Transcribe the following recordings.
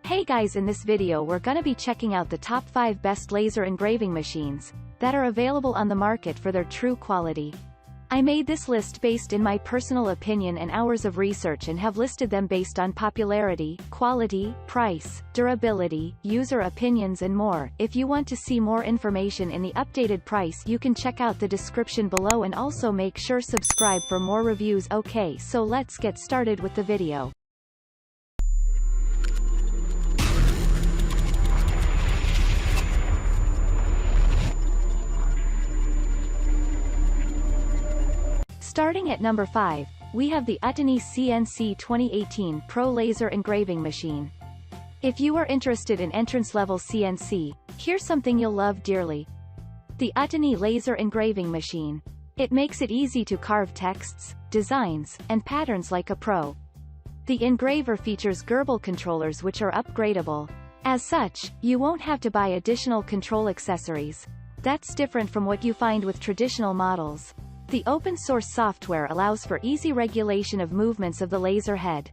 Hey guys, in this video we're gonna be checking out the top 5 best laser engraving machines that are available on the market for their true quality. I made this list based in my personal opinion and hours of research and have listed them based on popularity, quality, price, durability, user opinions and more. If you want to see more information in the updated price, you can check out the description below and also make sure subscribe for more reviews. Okay, so let's get started with the video. Starting at number 5, we have the Uttiny CNC 2018 Pro Laser Engraving Machine. If you are interested in entrance-level CNC, here's something you'll love dearly. The Uttiny Laser Engraving Machine. It makes it easy to carve texts, designs, and patterns like a pro. The engraver features gerbil controllers which are upgradable. As such, you won't have to buy additional control accessories. That's different from what you find with traditional models. The open-source software allows for easy regulation of movements of the laser head.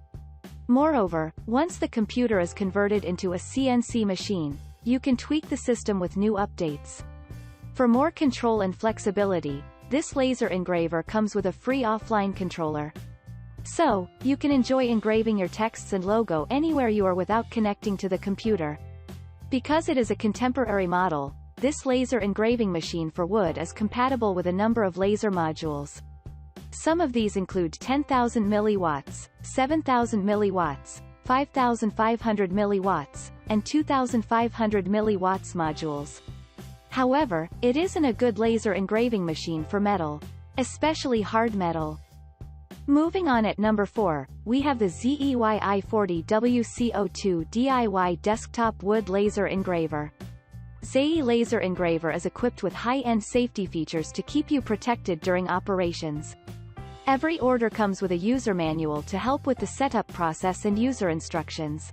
Moreover, once the computer is converted into a CNC machine, you can tweak the system with new updates. For more control and flexibility, this laser engraver comes with a free offline controller. So, you can enjoy engraving your texts and logo anywhere you are without connecting to the computer. Because it is a contemporary model, this laser engraving machine for wood is compatible with a number of laser modules. Some of these include 10,000 milliwatts, 7,000 milliwatts, 5,500 milliwatts, and 2,500 milliwatts modules. However, it isn't a good laser engraving machine for metal, especially hard metal. Moving on at number 4, we have the ZEYI 40W CO2 DIY Desktop Wood Laser Engraver. ZEYI Laser Engraver is equipped with high-end safety features to keep you protected during operations. Every order comes with a user manual to help with the setup process and user instructions.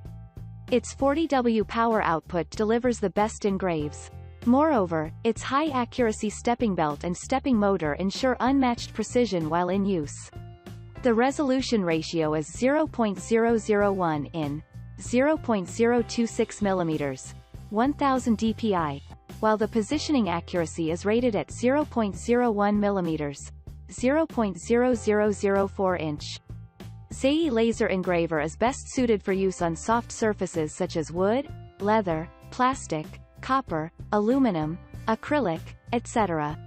Its 40W power output delivers the best engraves. Moreover, its high-accuracy stepping belt and stepping motor ensure unmatched precision while in use. The resolution ratio is 0.001 in 0.026 mm. 1000 dpi, while the positioning accuracy is rated at 0.01 mm, 0.0004 inch. ZEYI Laser Engraver is best suited for use on soft surfaces such as wood, leather, plastic, copper, aluminum, acrylic, etc.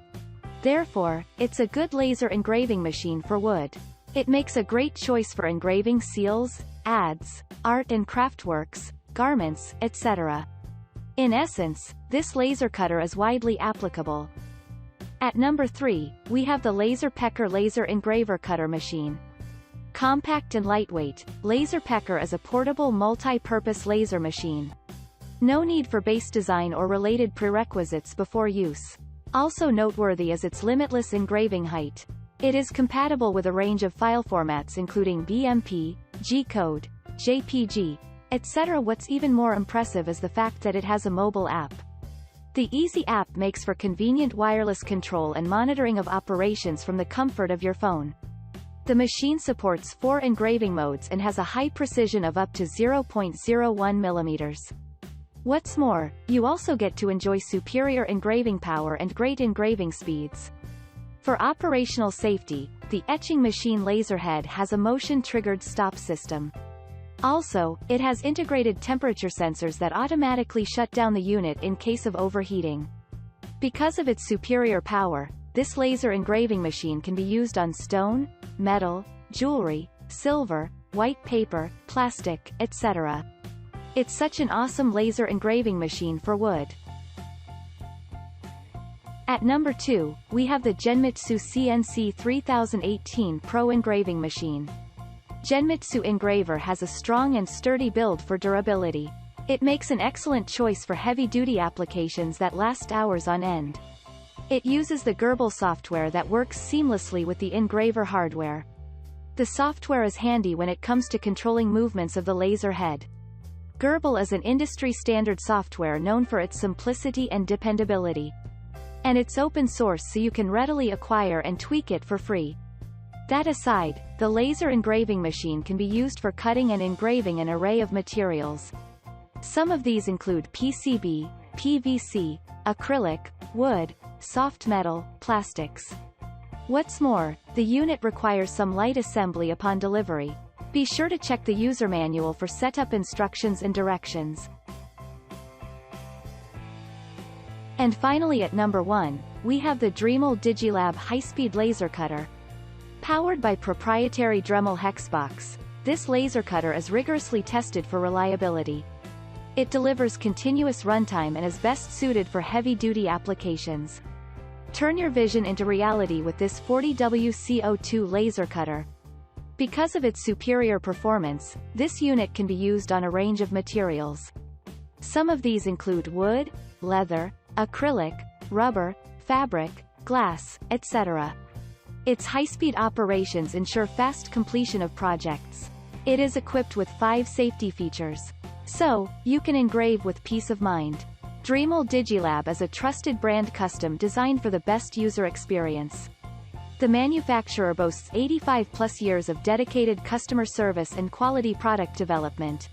Therefore, it's a good laser engraving machine for wood. It makes a great choice for engraving seals, ads, art and craft works, garments, etc. In essence, this laser cutter is widely applicable. At number 3, we have the Laser Pecker Laser Engraver Cutter Machine. Compact and lightweight, Laser Pecker is a portable multi-purpose laser machine. No need for base design or related prerequisites before use. Also noteworthy is its limitless engraving height. It is compatible with a range of file formats including BMP, G-code, JPG, etc. What's even more impressive is the fact that it has a mobile app. The Easy app makes for convenient wireless control and monitoring of operations from the comfort of your phone. The machine supports 4 engraving modes and has a high precision of up to 0.01 mm. What's more, you also get to enjoy superior engraving power and great engraving speeds. For operational safety, the etching machine laserhead has a motion-triggered stop system. Also, it has integrated temperature sensors that automatically shut down the unit in case of overheating. Because of its superior power, this laser engraving machine can be used on stone, metal, jewelry, silver, white paper, plastic, etc. It's such an awesome laser engraving machine for wood. At number 2, we have the Genmitsu CNC 3018 Pro Engraving Machine. Genmitsu Engraver has a strong and sturdy build for durability. It makes an excellent choice for heavy-duty applications that last hours on end. It uses the gerbil software that works seamlessly with the engraver hardware. The software is handy when it comes to controlling movements of the laser head. Gerbil is an industry-standard software known for its simplicity and dependability. And it's open source so you can readily acquire and tweak it for free. That aside, the laser engraving machine can be used for cutting and engraving an array of materials. Some of these include PCB, PVC, acrylic, wood, soft metal, plastics. What's more, the unit requires some light assembly upon delivery. Be sure to check the user manual for setup instructions and directions. And finally at number 1, we have the Dreamel DigiLab high-speed laser cutter. Powered by proprietary Dreamel hexbox, this laser cutter is rigorously tested for reliability. It delivers continuous runtime and is best suited for heavy-duty applications. Turn your vision into reality with this 40W CO2 laser cutter. Because of its superior performance, this unit can be used on a range of materials. Some of these include wood, leather, acrylic, rubber, fabric, glass, etc. Its high-speed operations ensure fast completion of projects. It is equipped with 5 safety features. So, you can engrave with peace of mind. Dreamel DigiLab is a trusted brand custom designed for the best user experience. The manufacturer boasts 85+ years of dedicated customer service and quality product development.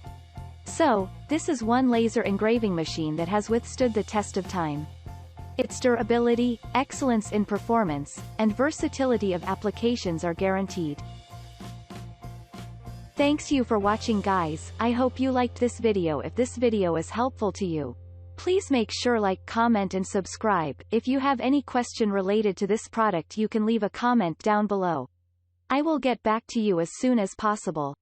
So, this is one laser engraving machine that has withstood the test of time. Its durability, excellence in performance, and versatility of applications are guaranteed. Thanks you for watching guys. I hope you liked this video. If this video is helpful to you, please make sure like, comment and subscribe. If you have any question related to this product you can leave a comment down below. I will get back to you as soon as possible.